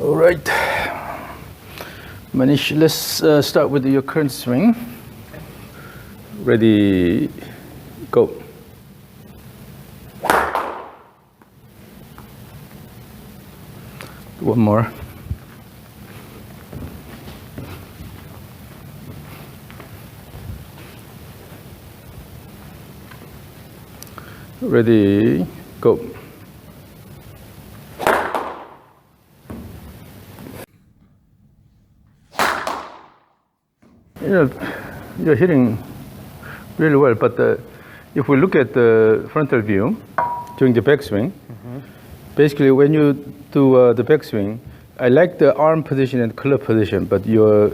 All right. Manish, let's start with your current swing. Ready, go. One more. Ready, go. You're hitting really well, but if we look at the frontal view during the backswing, basically when you do the backswing, I like the arm position and club position, but your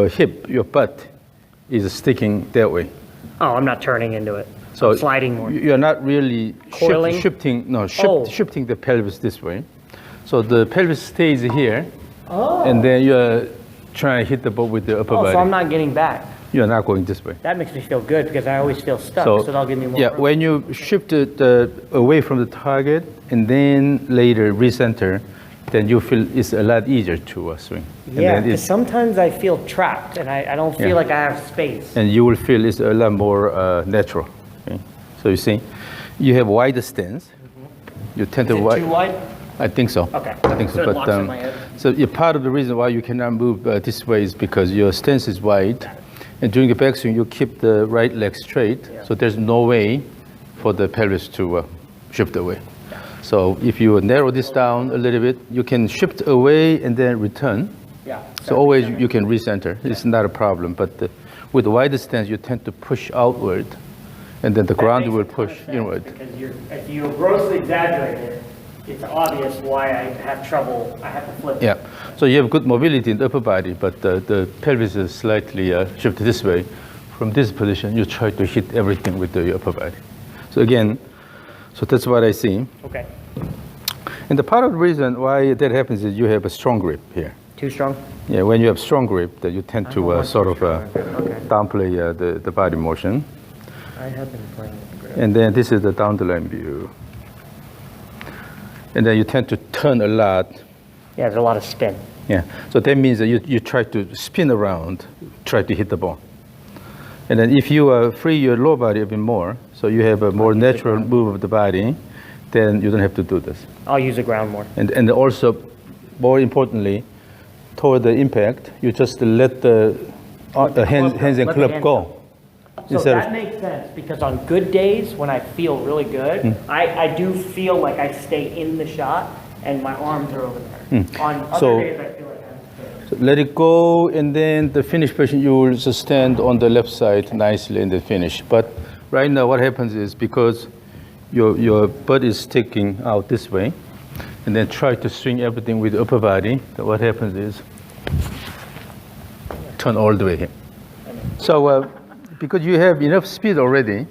hip, your butt is sticking that way. Oh, I'm not turning into it. So I'm sliding more. You're not really Coiling? shifting the pelvis this way. So the pelvis stays here, and then you're trying to hit the ball with the upper body. So I'm not getting back. You're not going this way. That makes me feel good because I always feel stuck, so that'll give me more room. When you shift it away from the target and then later recenter, then you feel it's a lot easier to swing. Yeah, because sometimes I feel trapped and I don't feel like I have space. And you will feel it's a lot more natural. Okay? So you see, you have wider stance. You tend to too wide? I think so. Okay. I think so. It locks in my head. So part of the reason why you cannot move this way is because your stance is wide, and during the backswing you keep the right leg straight. Yeah. So there's no way for the pelvis to shift away. Yeah. So if you narrow this down a little bit, you can shift away and then return. Yeah. So always you can recenter. Yeah. It's not a problem. But with the wider stance, you tend to push outward, and then the ground will push inward. Because if you grossly exaggerate it, it's obvious why I have trouble. I have to flip. Yeah, so you have good mobility in the upper body, but the pelvis is slightly shifted this way. From this position, you try to hit everything with the upper body. So again, so that's what I see. Okay. And the part of the reason why that happens is you have a strong grip here. Too strong? Yeah, when you have strong grip, that you tend to sort of downplay the body motion. I have been playing with the grip. And then this is the down the line view. And then you tend to turn a lot. Yeah, there's a lot of spin. Yeah, so that means that you try to spin around, try to hit the ball. And then if you free your lower body a bit more, so you have a more natural move of the body, then you don't have to do this. I'll use the ground more. And also, more importantly, toward the impact, you just let the hands and club go. So that makes sense, because on good days, when I feel really good, I do feel like I stay in the shot and my arms are over there. On other days, I feel like I'm so let it go, and then the finish position, you will just stand on the left side nicely in the finish. But right now what happens is, because your butt is sticking out this way, and then try to swing everything with the upper body, what happens is turn all the way here. So because you have enough speed already,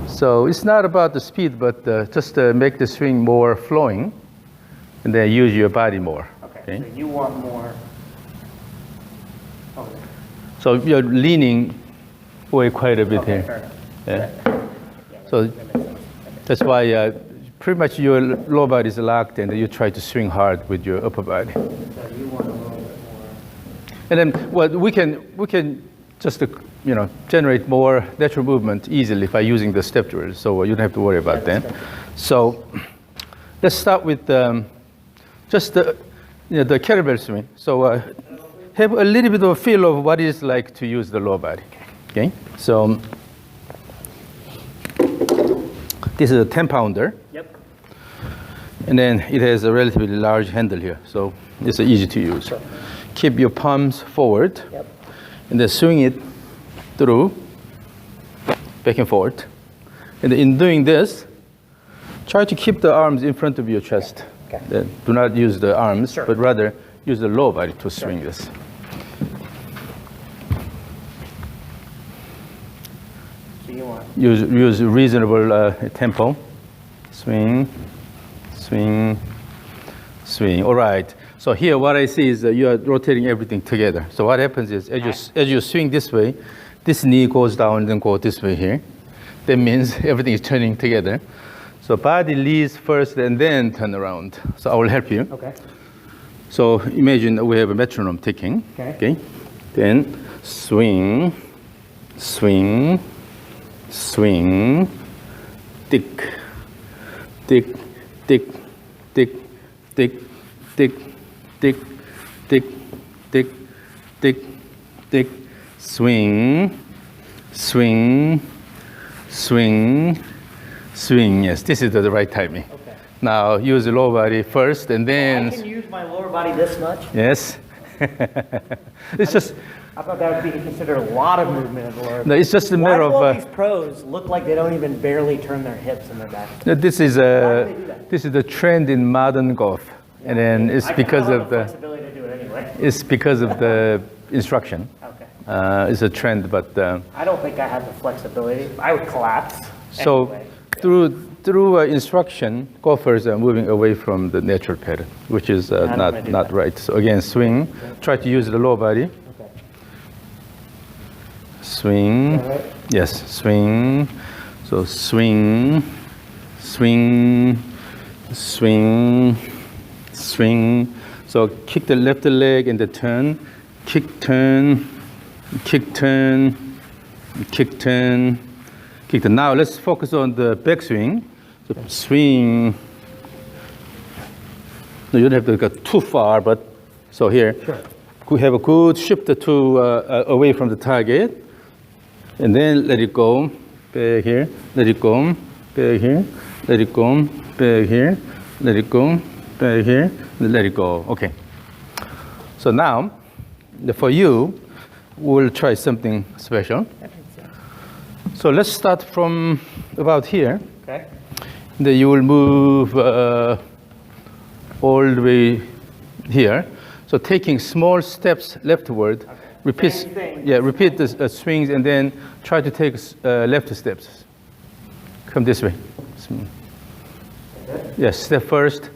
so it's not about the speed, but just make the swing more flowing, and then use your body more. Okay. So you want more. Okay. So you're leaning away quite a bit here. Fair enough. Yeah. So that's why pretty much your lower body is locked, and you try to swing hard with your upper body. So you want a little bit more. And then we can just generate more natural movement easily by using the step drills, so you don't have to worry about that. So let's start with just the kettlebell swing. So have a little bit of a feel of what it's like to use the lower body. Okay, so this is a 10-pounder. Yep. And then it has a relatively large handle here, so it's easy to use. Sure. Keep your palms forward. Yep. And then swing it through, back and forth. And in doing this, try to keep the arms in front of your chest. Okay. Do not use the arms, but rather use the lower body to swing this. So you want? Use reasonable tempo. Swing, swing, swing. All right. So here what I see is you are rotating everything together. So what happens is, as you swing this way, this knee goes down and then go this way here. That means everything is turning together. So body leads first and then turn around. So I will help you. Okay. So imagine we have a metronome ticking. Okay. Then swing, swing, swing, tick, tick, tick, tick, tick, tick, tick, tick, tick, tick, tick, swing, swing, swing, swing. Yes, this is the right timing. Okay. Now use the lower body first and then. I can use my lower body this much? Yes. It's just. I thought that would be considered a lot of movement in the lower body. No, it's just a matter of. Why do all these pros look like they don't even barely turn their hips and their back? This is the trend in modern golf, and then it's because of the flexibility to do it anyway. It's because of the instruction. Okay. It's a trend, but I don't think I have the flexibility. I would collapse. so anyway. through instruction, golfers are moving away from the natural pattern, which is not right. So again, swing. Try to use the lower body. Okay. Swing. Right. Yes, swing. So swing, swing, swing, swing. So kick the left leg and the turn. Kick, turn, kick, turn, kick, turn, kick, turn. Now let's focus on the backswing. So swing. No, you don't have to go too far, but so here. Sure. We have a good shifter to away from the target. And then let it go, back here, let it go, back here, let it go, back here, let it go, back here, let it go. Okay. So now, for you, we'll try something special. So let's start from about here. Okay. Then you will move all the way here. So taking small steps leftward. Okay. Repeat, Same thing. yeah, repeat the swings and then try to take left steps. Come this way. Okay. Yes, step first.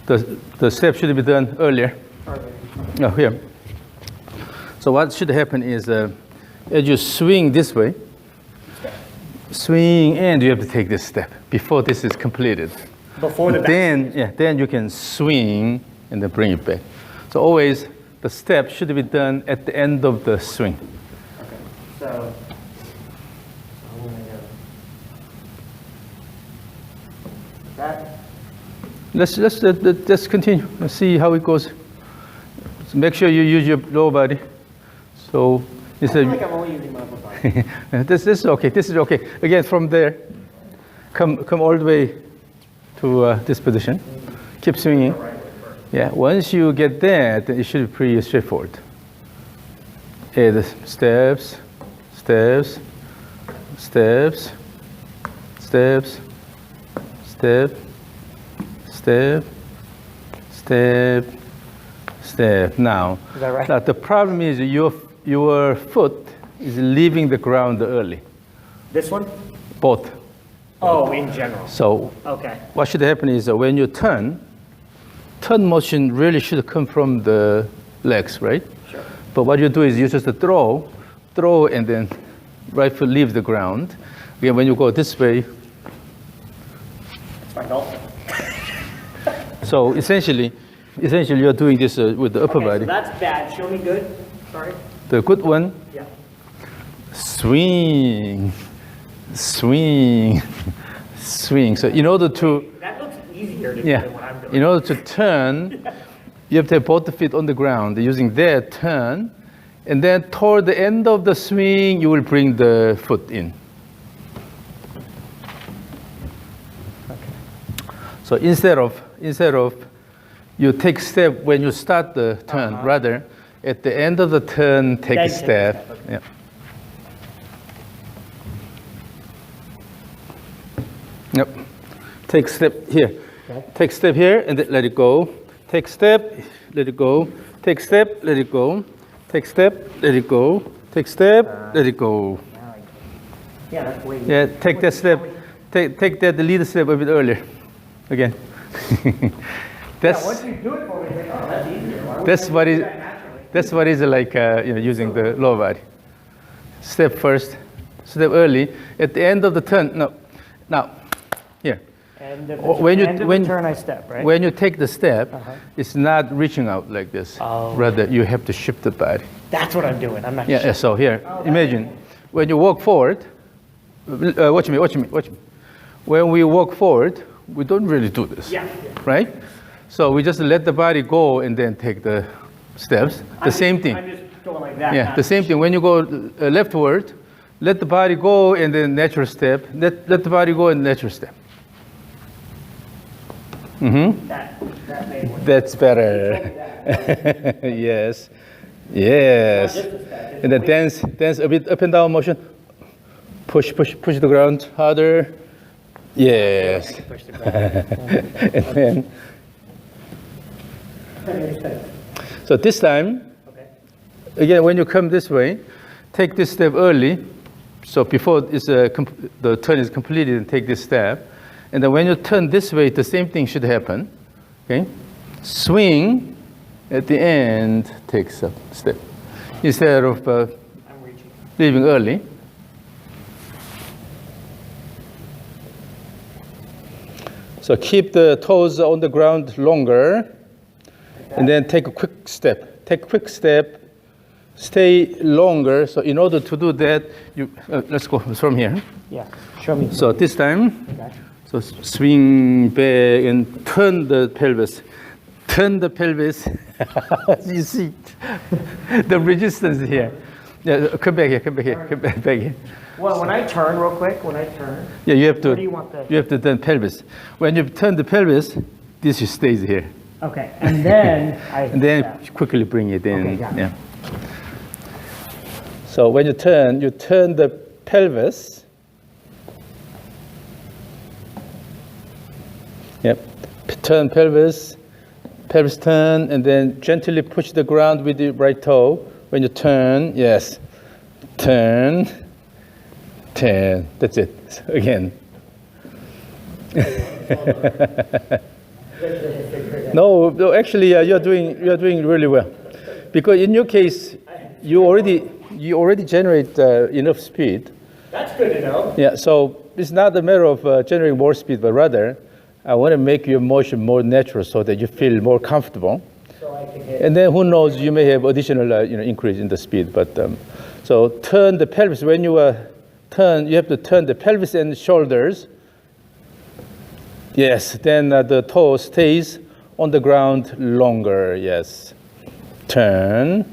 The step should be done earlier. Perfect. Oh, here. So what should happen is, as you swing this way, swing and you have to take this step before this is completed. Before the back. Then you can swing and then bring it back. So always the step should be done at the end of the swing. Okay. So I'm gonna go. That. Let's continue. Let's see how it goes. So make sure you use your lower body. So I feel like I'm only using my upper body. this is okay. This is okay. Again, from there, come all the way to this position. Keep swinging. Yeah. Once you get there, then it should be pretty straightforward. Add steps, steps, steps, steps, step, step, step, step. Now, Is that right? now the problem is your foot is leaving the ground early. This one? Both. Oh, in general. So Okay. what should happen is when you turn motion really should come from the legs, right? Sure. But what you do is you just throw, and then right foot leaves the ground. Again, when you go this way, It's my golf. so essentially you're doing this with the upper Okay, body. so that's bad. Show me good. Sorry. The good one, Yeah. swing, swing, swing. So in order to, That looks easier to do yeah, than what I'm doing. in order to turn, you have to have both the feet on the ground. Using their turn, and then toward the end of the swing, you will bring the foot in. So instead of you take step when you start the turn, rather at the end of the turn take Then a take a step. step, okay. Yeah. Yep. Take step here. Okay. Take step here and then let it go. Take step, let it go. Take step, let it go. Take step, let it go. Take step, let it go. Yeah, that's way Yeah, take that step. Take that the lead step a bit earlier. Again. That's Once you do it for me, it's like, oh, that's easier. Why would that's I what do is that naturally? that's what is like using the lower body. Step first, step early. At the end of the turn, no. Now, here. End of When you- end of when- the turn, I step, right? When you take the step, it's not reaching out like this. Oh. Rather, you have to shift the body. That's what I'm doing. I'm not. Yeah, so here, imagine, when you walk forward, watch me. When we walk forward, we don't really do this, Yeah. right? So we just let the body go and then take the steps. The same thing. I'm just going like that. Yeah, not- the same thing. When you go leftward, let the body go and then natural step. Let the body go and natural step. That made more. That's better. Yes. Yes. And then dance a bit up and down motion. Push the ground harder. Yes. Push the ground. And then, so this time, Okay. again, when you come this way, take this step early. So before the turn is completed, and take this step. And then when you turn this way, the same thing should happen. Okay? Swing at the end, take a step. Instead of I'm reaching. leaving early. So keep the toes on the ground longer, and then take a quick step. Take a quick step, stay longer. So in order to do that, you let's go from here. Yeah. Show me. So this time, Okay. so swing back and turn the pelvis. Turn the pelvis. You see the resistance here. Yeah, come back here. Well, when I turn real quick, Yeah, you have to. Where do you want the- You have to turn pelvis. When you turn the pelvis, this stays here, okay, and then and then quickly bring it in. Okay, got it. Yeah. So when you turn the pelvis. Yep. Turn pelvis turn, and then gently push the ground with the right toe. When you turn, yes, turn. That's it. Again. No, actually, you're doing really well, because in your case, you already generate enough speed. That's good to know. Yeah. So it's not a matter of generating more speed, but rather, I want to make your motion more natural so that you feel more comfortable. So I can hit. And then who knows, you may have additional increase in the speed. But so turn the pelvis. When you turn, you have to turn the pelvis and shoulders. Yes, then the toe stays on the ground longer. Yes. Turn.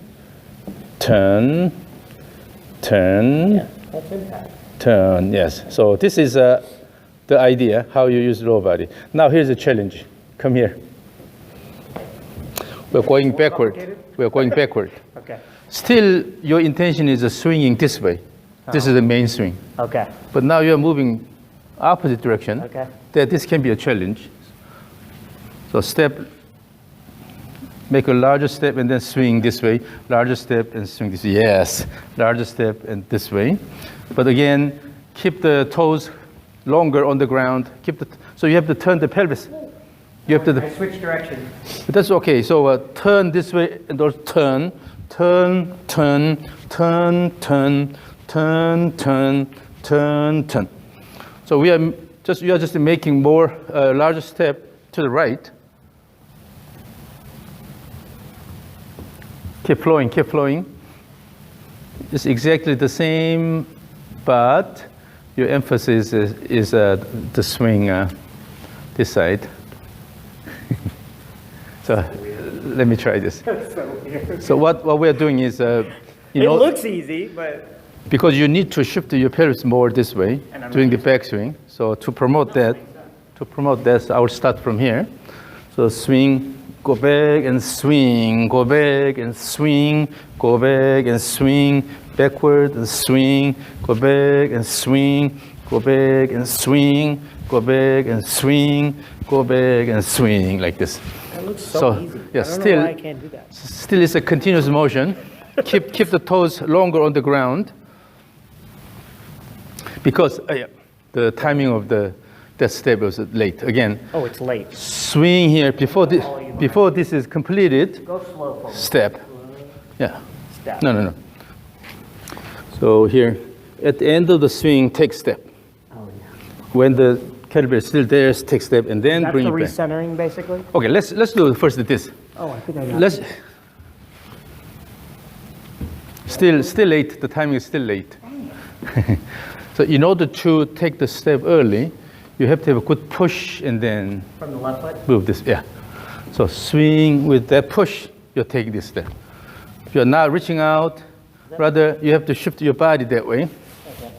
Yeah, that's impact. Turn. Yes. So this is the idea how you use lower body. Now here's a challenge. Come here. We're going backward. complicated? We're going backward. Okay. Still, your intention is swinging this way. This is the main swing. Okay. But now you're moving opposite direction. Okay. That this can be a challenge. So step, make a larger step and then swing this way. Larger step and swing this way. Yes. Larger step and this way. But again, keep the toes longer on the ground. So you have to turn the pelvis. You have to. I switch direction. But that's okay. So turn this way and also turn. So you are just making more larger step to the right. Keep flowing. It's exactly the same, but your emphasis is the swing this side. So let me try this. So weird. So what we're doing is, It looks easy, but because you need to shift your pelvis more this way And I'm during the not backswing. So to promote that, I will start from here. So swing, go back and swing, go back and swing, go back and swing, backward and swing, go back and swing, go back and swing, go back and swing, go back and swing, like this. it looks so easy. Yeah, I don't still, know why I can't do that. still it's a continuous motion. Keep the toes longer on the ground, because the timing of that step was late. Again, Oh, it's late. swing here before this is completed. Go slow forward. Step. Yeah. Step. No. So here, at the end of the swing, take step. Oh, yeah. When the kettlebell is still there, take step, and then That's bring the it back. recentering, basically? Okay, let's do first this. Oh, I think I got Let's it. still late. The timing is still late. So in order to take the step early, you have to have a good push and then From the left foot? move this. Yeah. So swing with that push, you're taking this step. If you're not reaching out, rather you have to shift your body that way. Okay.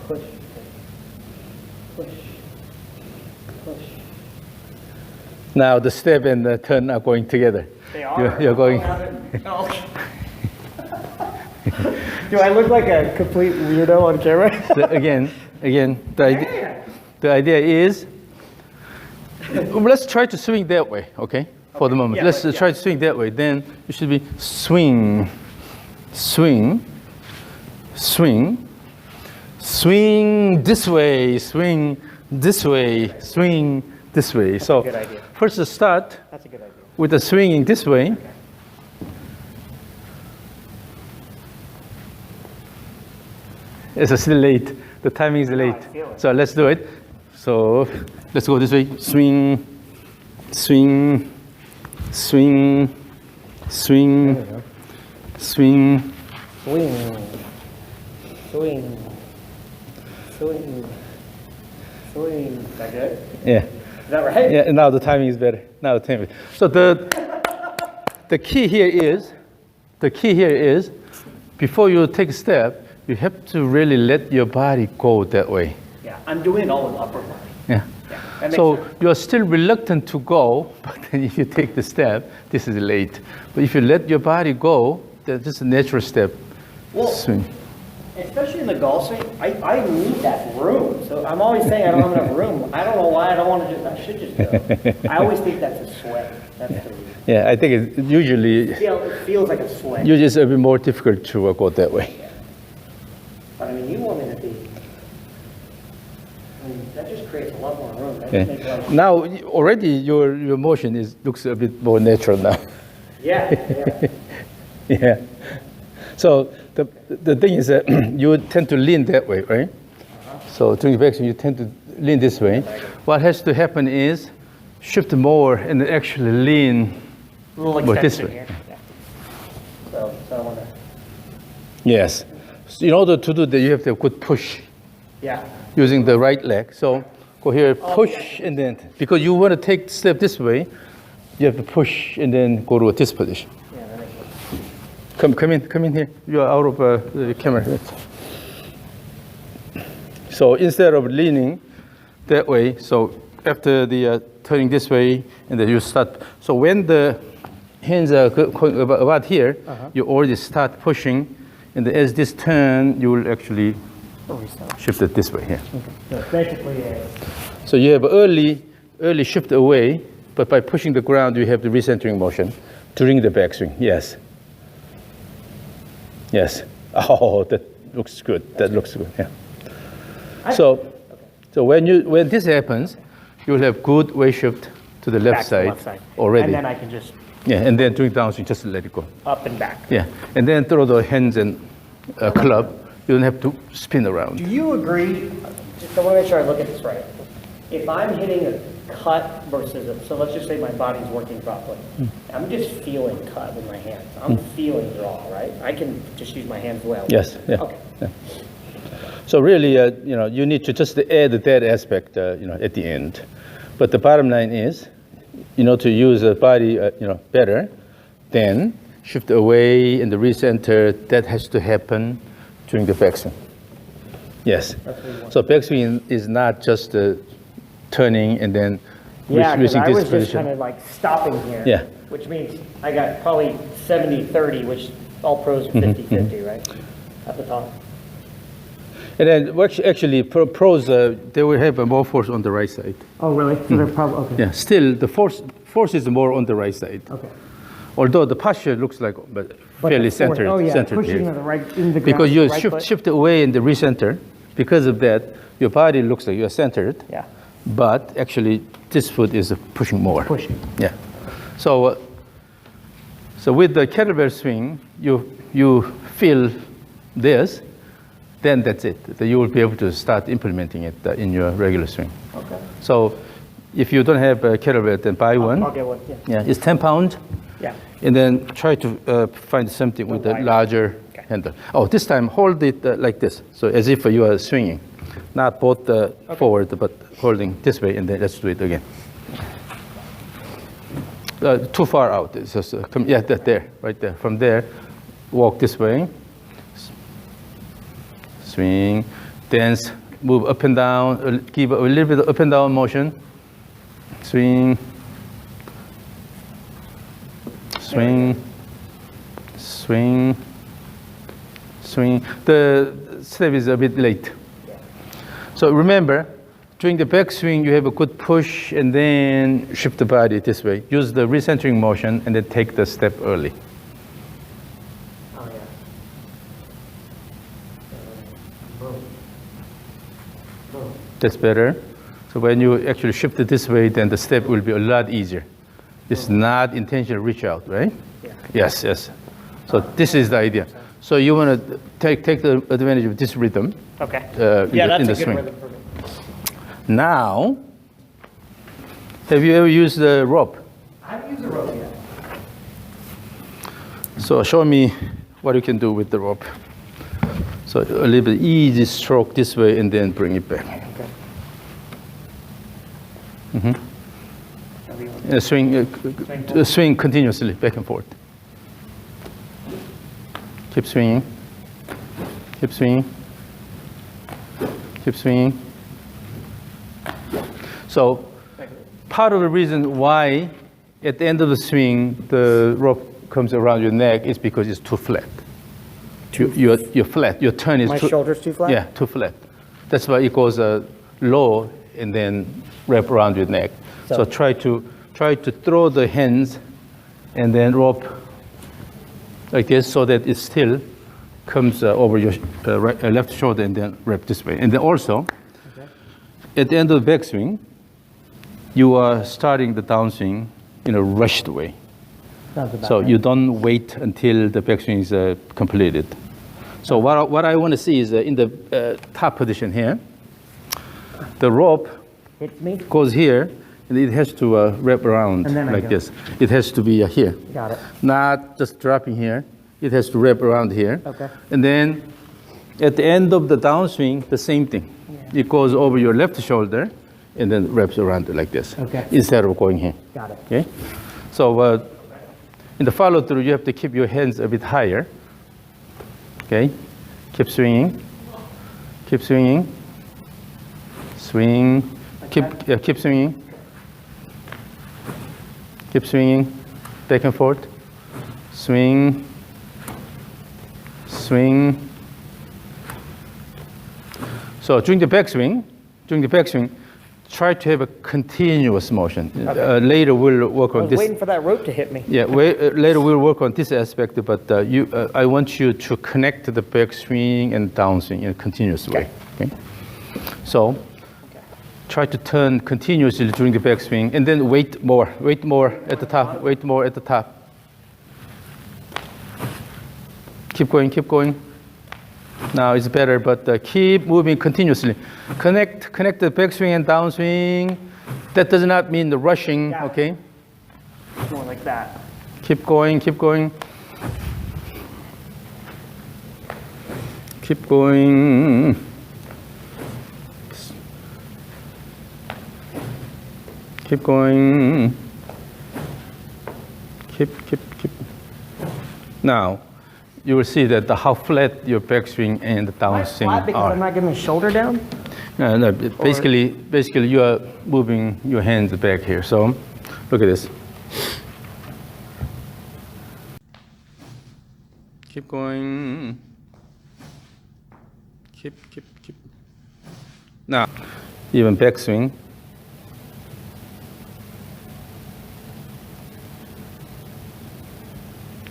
Push. Push. Push. Now the step and the turn are going together. They are. You're going. No. Do I look like a complete weirdo on camera? Again, the idea is, let's try to swing that way, okay? For the moment, Yeah, let's yeah. try to swing that way. Then you should be swing, swing, swing, swing this way, swing this way, swing this way. So good idea. first start That's a good idea. with the swinging this way. It's still late. The timing is late. feel it. So let's do it. So let's go this way. Swing, swing, swing, swing, swing. Swing. Swing. Swing. Swing. Is that good? Yeah. Is that right? Yeah. Now the timing is better. Now the timing. So the key here is before you take a step, you have to really let your body go that way. Yeah. I'm doing it all with upper body. Yeah. Yeah. That makes So sense. you're still reluctant to go, but then if you take the step, this is late. But if you let your body go, that's just a natural step. Well, Swing. especially in the golf swing, I need that room. So I'm always saying I don't have enough room. I don't know why I don't want to just, I should just go. I always think that's a sway. That's the reason. Yeah, I think it usually It feels like a sway. it's a bit more difficult to go that way. But I mean, you want me to be, I mean, that just creates a lot more room. That Yeah. just makes life, Now already your motion looks a bit more natural now. yeah, yeah. Yeah. So the thing is that you tend to lean that way, right? So during the backswing, you tend to lean this way. What has to happen is shift more and actually lean. A little But this extension way. here. Yeah. So I want to, Yes. So in order to do that, you have to have good push yeah. using the right leg. So go here, push, and then, because you want to take the step this way, you have to push and then go to this position. Yeah, that makes sense. Come in here. You are out of the camera. So instead of leaning that way, so after the turning this way, and then you start. So when the hands are going about here, you already start pushing, and as this turn, you will actually shift it this way here. So it's basically So you have early shift away, but by pushing the ground, you have the recentering motion during the backswing. Yes. Yes. Oh, that looks good. That looks good. Yeah. So when this happens, you will have good weight shift to the left side already. And then I can just Yeah, and then during downswing, just let it go. up and back. Yeah, and then throw the hands and club. You don't have to spin around. Do you agree, just I want to make sure I look at this right. If I'm hitting a cut versus a, so let's just say my body's working properly. I'm just feeling cut with my hands. I'm feeling draw, right? I can just use my hands well. Yes, yeah. Okay. Yeah. So really, you need to just add that aspect, at the end. But the bottom line is, to use the body, better, then shift away and the recenter. That has to happen during the backswing. Yes. So backswing is not just turning and then Yeah, because reaching I this was just position. kind of like stopping here. Yeah. Which means I got probably 70-30, which all pros are 50-50, right? At the top. And then actually, pros, they will have more force on the right side. Oh, really? So they're probably, okay. Yeah, still the force is more on the right side. Okay. Although the posture looks like fairly the force- centered. Oh, yeah, centered pushing here. the right in the ground. Because you right foot. shift away in the recenter. Because of that, your body looks like you're centered. Yeah. But actually, this foot is pushing more. Pushing. Yeah. So with the kettlebell swing, you feel this, then that's it. Then you will be able to start implementing it in your regular swing. Okay. So if you don't have a kettlebell, then buy one. I'll get one, Yeah, it's 10 pounds. Yeah. And then try to find something with a larger handle. Oh, this time hold it like this. So as if you are swinging. Not both forward, but holding this way, and then let's do it again. Too far out. It's just, yeah, there, right there. From there, walk this way. Swing, dance, move up and down, give a little bit of up and down motion. Swing, swing, swing, swing. The step is a bit late. So remember, during the backswing, you have a good push and then shift the body this way. Use the recentering motion and then take the step early. Oh, yeah. That's better. So when you actually shift it this way, then the step will be a lot easier. It's not intentional reach out, right? Yeah. Yes, yes. So this is the idea. So you want to take the advantage of this rhythm. Okay. In the that's a good swing. rhythm for me. Now, have you ever used the rope? I haven't used a rope yet. So show me what you can do with the rope. So a little bit easy stroke this way and then bring it back. Okay. Swing continuously back and forth. Keep swinging. Keep swinging. Keep swinging. So part of the reason why at the end of the swing the rope comes around your neck is because it's too flat. You're flat. Your turn is My too, shoulder's too flat? Yeah, too flat. That's why it goes low and then wrap around your neck. So try to throw the hands and then rope like this so that it still comes over your left shoulder and then wrap this way. And then also, at the end of the backswing, you are starting the downswing in a rushed way. So you don't wait until the backswing is completed. So what I want to see is in the top position here, the rope Hits me? goes here, and it has to wrap around like this. It has to be here. Got it. Not just dropping here. It has to wrap around here. Okay. And then at the end of the downswing, the same thing. Yeah. It goes over your left shoulder and then wraps around like this. Okay. Instead of going here. Got it. Okay. So in the follow through, you have to keep your hands a bit higher. Okay. Keep swinging. Keep swinging. Swing. Keep swinging. Keep swinging. Back and forth. Swing. Swing. So during the backswing, try to have a continuous motion. Okay. Later we'll work on I was this. waiting for that rope to hit me. Yeah, later we'll work on this aspect, but I want you to connect to the backswing and downswing in a continuous way. Okay. So try to turn continuously during the backswing, and then wait more at the top, wait more at the top. Keep going. Now it's better, but keep moving continuously. Connect the backswing and downswing. That does not mean the rushing, okay? More like that. Keep going. Keep going. Keep. Now, you will see that how flat your backswing and the downswing Flat because are. I'm not getting my shoulder down? No, basically you are moving your hands back here. So, look at this. Keep going. Keep. Now, even backswing.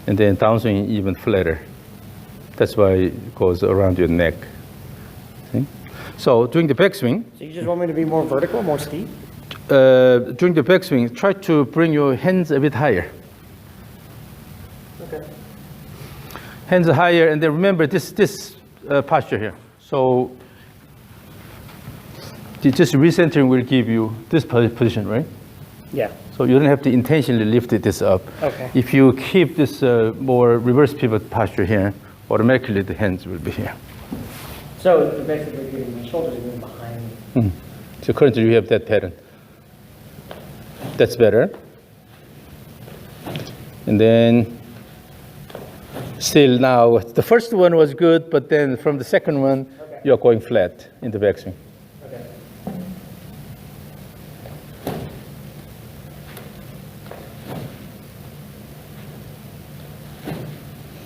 And then downswing even flatter. That's why it goes around your neck. See? So during the backswing. So you just want me to be more vertical, more steep? During the backswing, try to bring your hands a bit higher. Okay. Hands higher, and then remember this posture here. So just recentering will give you this position, right? Yeah. So you don't have to intentionally lift this up. Okay. If you keep this more reverse pivot posture here, automatically the hands will be here. So you're basically getting my shoulders moving behind. So currently you have that pattern. That's better. And then still now, the first one was good, but then from the second one, you're going flat in the backswing. Okay.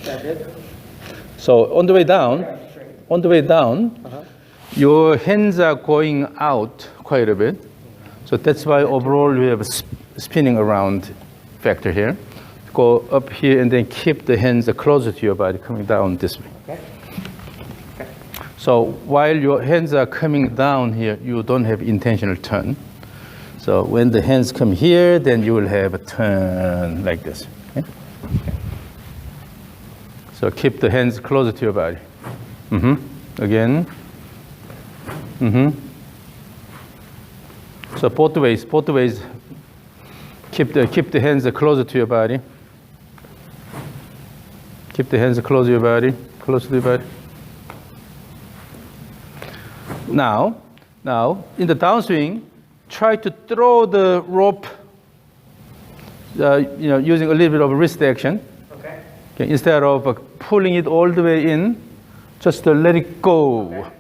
That's it? So on the way down, your hands are going out quite a bit. So that's why overall we have a spinning around factor here. Go up here and then keep the hands closer to your body, coming down this way. Okay. So while your hands are coming down here, you don't have intentional turn. So when the hands come here, then you will have a turn like this. Okay? So keep the hands closer to your body. Again. So both ways. Keep the hands closer to your body. Keep the hands close to your body, close to your body. Now, in the downswing, try to throw the rope, using a little bit of wrist action. Okay. Okay, instead of pulling it all the way in, just let it go. Okay.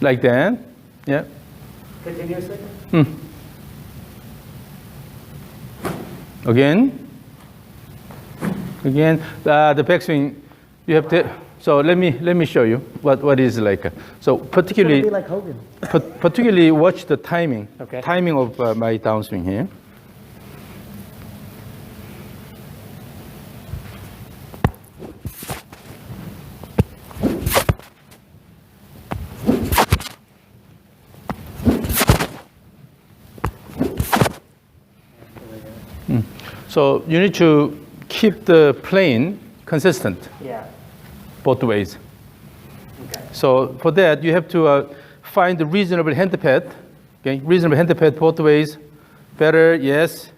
Like that. Yeah. Continuously? Again. The backswing, you have to. So let me show you what is like. So particularly, It's gonna be like Hogan. particularly watch the timing. Okay. Timing of my downswing here. So you need to keep the plane consistent. Yeah. Both ways. Okay. So for that, you have to find the reasonable hand pad. Okay, reasonable hand pad both ways. Better, yes.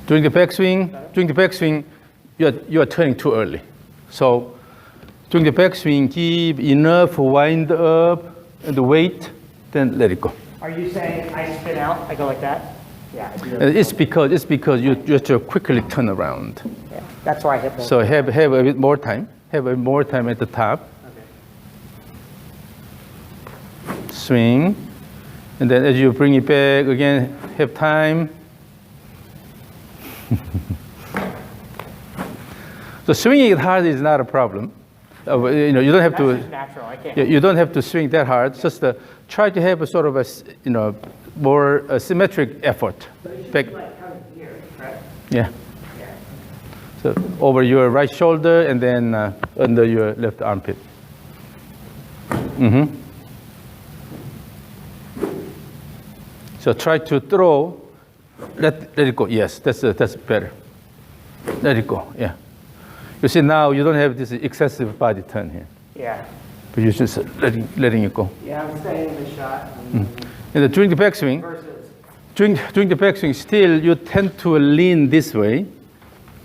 During the backswing, you are turning too early. So during the backswing, give enough wind up and the weight, then let it go. Are you saying I spin out, I go like that? Yeah. I do that. It's because you have to quickly turn around. Yeah. That's why I hit both. So have a bit more time. Have a more time at the top. Okay. Swing. And then as you bring it back, again, have time. So swinging it hard is not a problem. You don't have That's to. just natural. I can't. You don't have to swing that hard. Just try to have a sort of a more symmetric effort. But it should Back. be like coming here, correct? Yeah. Yeah. So over your right shoulder and then under your left armpit. So try to throw. Let it go. Yes, that's better. Let it go. Yeah. You see now you don't have this excessive body turn here, Yeah. but you're just letting it go. Yeah, I'm staying in the shot. And during the backswing, Versus. during the backswing, still you tend to lean this way.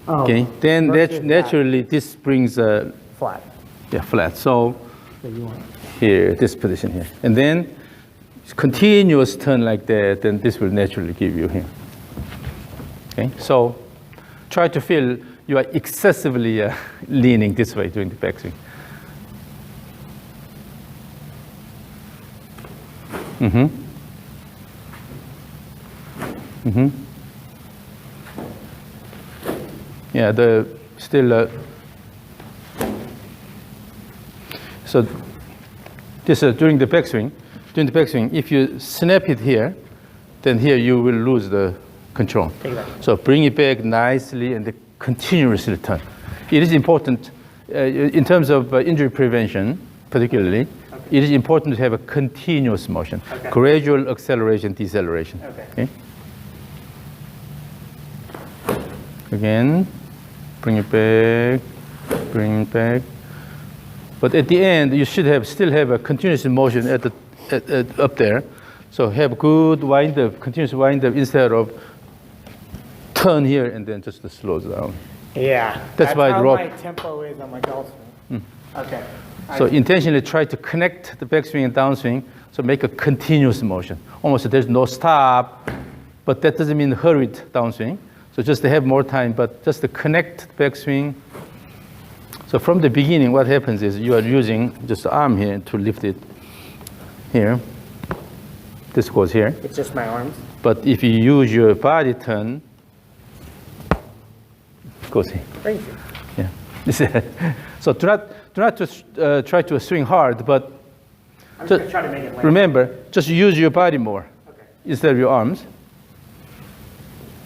Oh, Okay. Then versus naturally this brings flat. flat. So So you want. here, this position here, and then continuous turn like that. Then this will naturally give you here. Okay. So try to feel you are excessively leaning this way during the backswing. Yeah, so this during the backswing. During the backswing, if you snap it here, then here you will lose the control. Take it back. So bring it back nicely and continuously turn. It is important in terms of injury prevention, particularly. It is important to have a continuous motion, gradual acceleration, deceleration. Okay. Again, bring it back. bring it back. But at the end, you should still have a continuous motion up there. So have good wind up, continuous wind up instead of turn here and then just slow down. Yeah. That's why how the rope. my tempo is on my golf swing. Okay. So intentionally try to connect the backswing and downswing. So make a continuous motion. Almost there's no stop, but that doesn't mean hurried downswing. So just to have more time, but just to connect the backswing. So from the beginning, what happens is you are using just the arm here to lift it here. This goes here. It's just my arms. But if you use your body turn, it goes here. Crazy. Yeah. So do not try to swing hard, but I'm just gonna try to make it land. remember, just use your body more instead of your arms.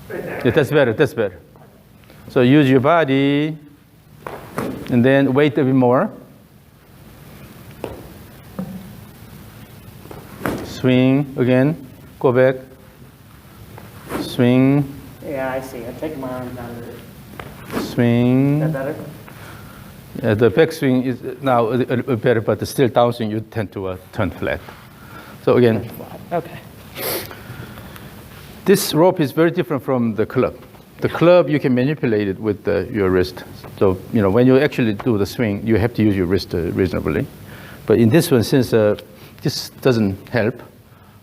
Right there. Yeah, that's better. That's better. So use your body, and then wait a bit more. Swing again. Go back. Swing. Yeah, I see. I take my arms out of it. Swing. Is that better? The backswing is now a little better, but still downswing you tend to turn flat. So again, Okay. this rope is very different from the club. The club you can manipulate it with your wrist. So when you actually do the swing, you have to use your wrist reasonably. But in this one, since this doesn't help,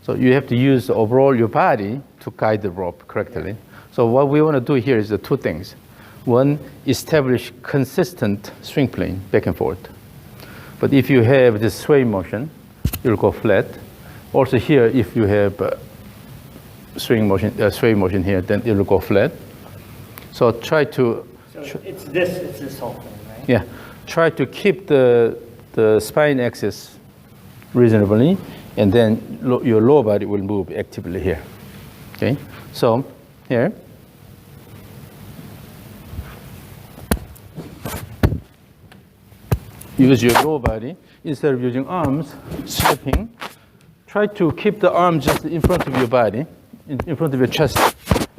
so you have to use overall your body to guide the rope correctly. So what we want to do here is the two things. One, establish consistent swing plane back and forth. But if you have this sway motion, you'll go flat. Also here, if you have sway motion here, then it'll go flat. So try to. So it's this whole thing, right? Yeah, try to keep the spine axis reasonably, and then your lower body will move actively here. Okay, so here. Use your lower body. Instead of using arms, sweeping, try to keep the arm just in front of your body, in front of your chest,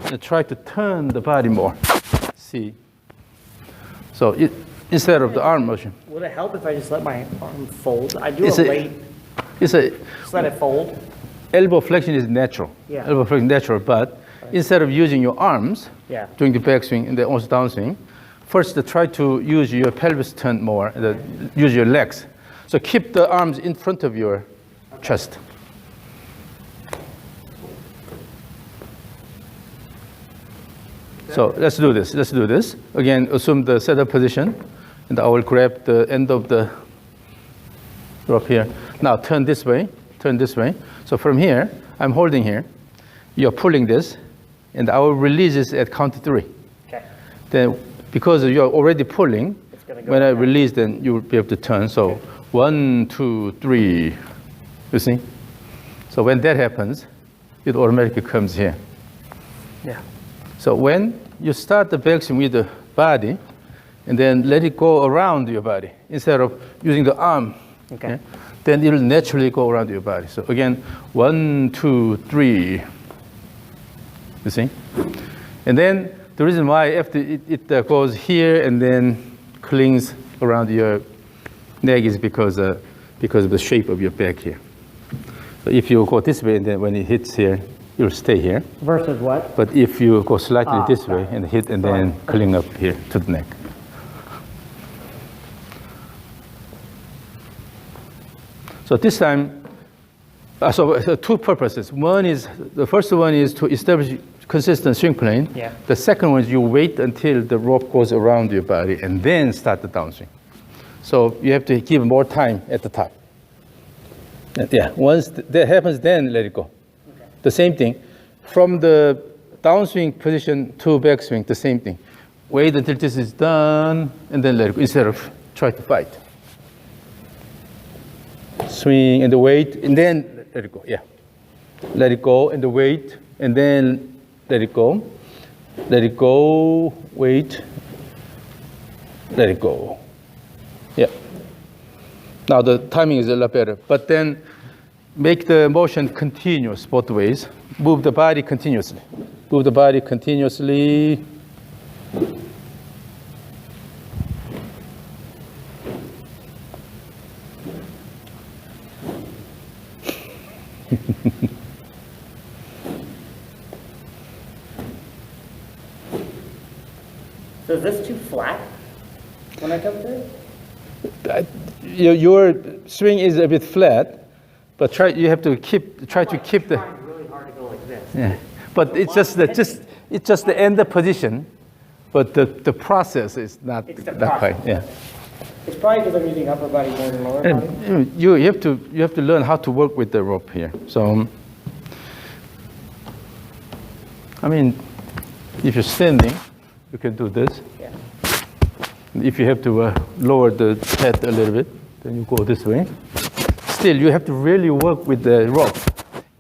and try to turn the body more. See? So instead of the arm motion. Would it help if I just let my arm fold? I do It's a a- late, Just let it fold. elbow flexion is natural. Yeah. Elbow flexion is natural, but instead of using your arms, Yeah. doing the backswing and then also downswing, first try to use your pelvis turn more, use your legs. So keep the arms in front of your chest. So let's do this. Let's do this. Again, assume the setup position, and I will grab the end of the rope here. Now turn this way. Turn this way. So from here, I'm holding here. You're pulling this, and I will release this at count 3. Okay. Then, because you're already pulling, gonna go when I like that. release, then you will be able to turn. So 1, 2, 3. You see? So when that happens, it automatically comes here. Yeah. So when you start the backswing with the body, and then let it go around your body instead of using the arm, Okay. then it will naturally go around your body. So again, 1, 2, 3. You see? And then the reason why after it goes here and then clings around your neck is because of the shape of your back here. So if you go this way and then when it hits here, you'll stay here. Versus what? But if you go slightly this sorry. way and hit and then cling up here to the neck. So this time, so two purposes. The first one is to establish consistent swing plane. Yeah. The second one is you wait until the rope goes around your body and then start the downswing. So you have to give more time at the top. Yeah, once that happens, then let it go. Okay. The same thing. From the downswing position to backswing, the same thing. Wait until this is done, and then let it go, instead of try to fight. Swing and the wait, and then let it go, yeah. Let it go and the wait, and then let it go. Let it go, wait, let it go. Yeah. Now the timing is a lot better, but then make the motion continuous both ways. Move the body continuously. Move the body continuously. So is this too flat when I come through? Your swing is a bit flat, but you have to try to keep the. I'm trying really hard to go like this. Yeah, but it's just the end position, but the process is not It's the quite. process. Yeah. It's probably because I'm using upper body more than lower body. And you have to learn how to work with the rope here. So, I mean, if you're standing, you can do this. Yeah. If you have to lower the head a little bit, then you go this way. Still, you have to really work with the rope.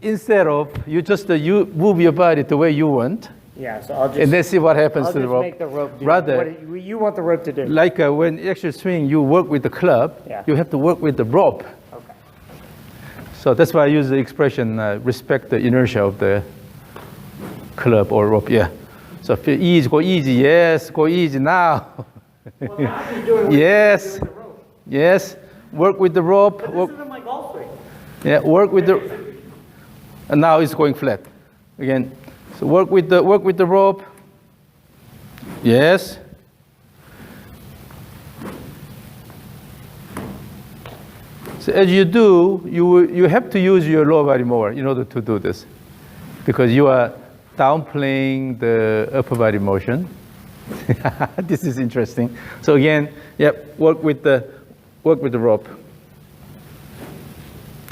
Instead of you just you move your body the way you want, Yeah, so I'll just, and then see what happens I'll to the just rope. make the rope do Rather, what you want the rope to do. like when you actually swing, you work with the club. Yeah. You have to work with the rope. Okay. So that's why I use the expression respect the inertia of the club or rope. Yeah. So feel easy, go easy. Yes, go easy now. Well, now I'm doing what Yes. you're doing with the rope. Yes. Work with the rope. But Work, this isn't my golf swing. yeah. Work with the. And now it's going flat. Again. So work with the rope. Yes. So as you do, you have to use your lower body more in order to do this, because you are downplaying the upper body motion. This is interesting. So again, yep, work with the rope.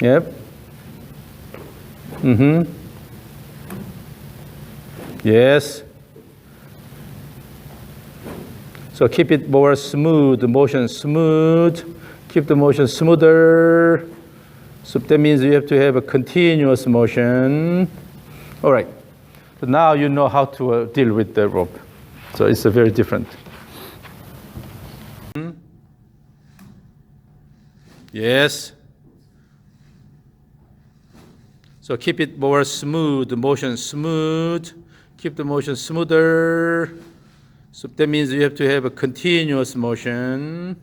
Yep. Mm-hmm. Yes. So keep it more smooth, the motion smooth. Keep the motion smoother. So that means you have to have a continuous motion. All right. So now you know how to deal with the rope. So it's a very different. Yes. So keep it more smooth, the motion smooth. Keep the motion smoother. So that means you have to have a continuous motion.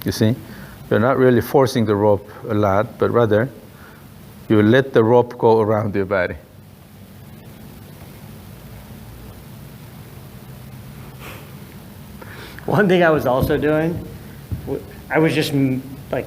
You see, you're not really forcing the rope a lot, but rather you let the rope go around your body. One thing I was also doing, I was just like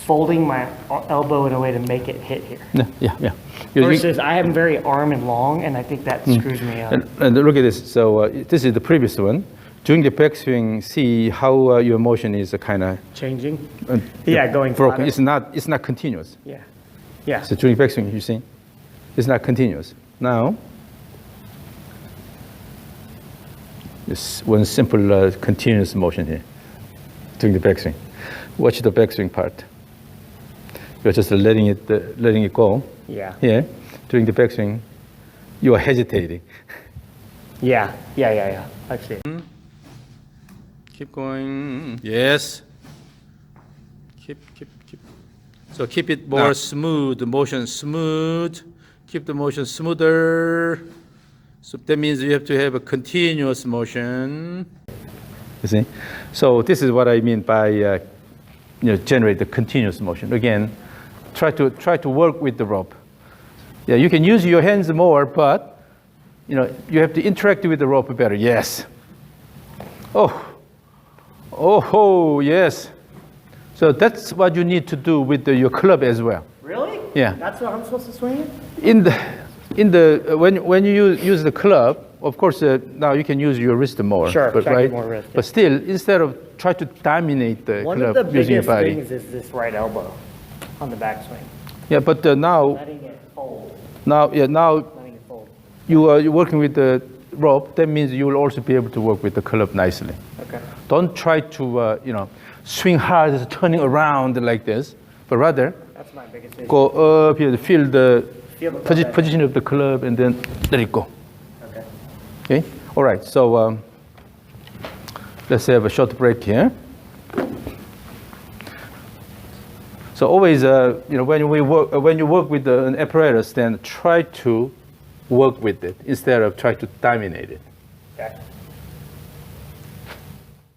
folding my elbow in a way to make it hit here. Yeah. Versus I am very arm and long, and I think that screws me up. And look at this. So this is the previous one. During the backswing, see how your motion is kind of Changing? Going broken. flatter. It's not continuous. Yeah. So during backswing, you see, it's not continuous. Now, it's one simple continuous motion here during the backswing. Watch the backswing part. You're just letting it go. Yeah. Here, during the backswing, you are hesitating. Yeah. I see. Keep going. Yes. Keep. So keep it more smooth, the motion smooth. Keep the motion smoother. So that means you have to have a continuous motion. You see? So this is what I mean by generate the continuous motion. Again, try to work with the rope. Yeah, you can use your hands more, but you have to interact with the rope better. Yes. Oh, yes. So that's what you need to do with your club as well. Really? Yeah. That's what I'm supposed to swing it? When you use the club, of course, now you can use your wrist more. Sure, but, try to right? get more wrist, yeah. But still, instead of try to dominate the One of club the using your biggest body. things is this right elbow on the backswing. Yeah, but now Letting it fold. Letting it fold. you're working with the rope. That means you will also be able to work with the club nicely. Okay. Don't try to swing hard, turning around like this, but rather That's my biggest issue. go up here to feel the Feel the club position of the club, and then let it go. Okay. Okay. All right. So let's have a short break here. So always, when you work with an apparatus, then try to work with it instead of try to dominate it. Okay.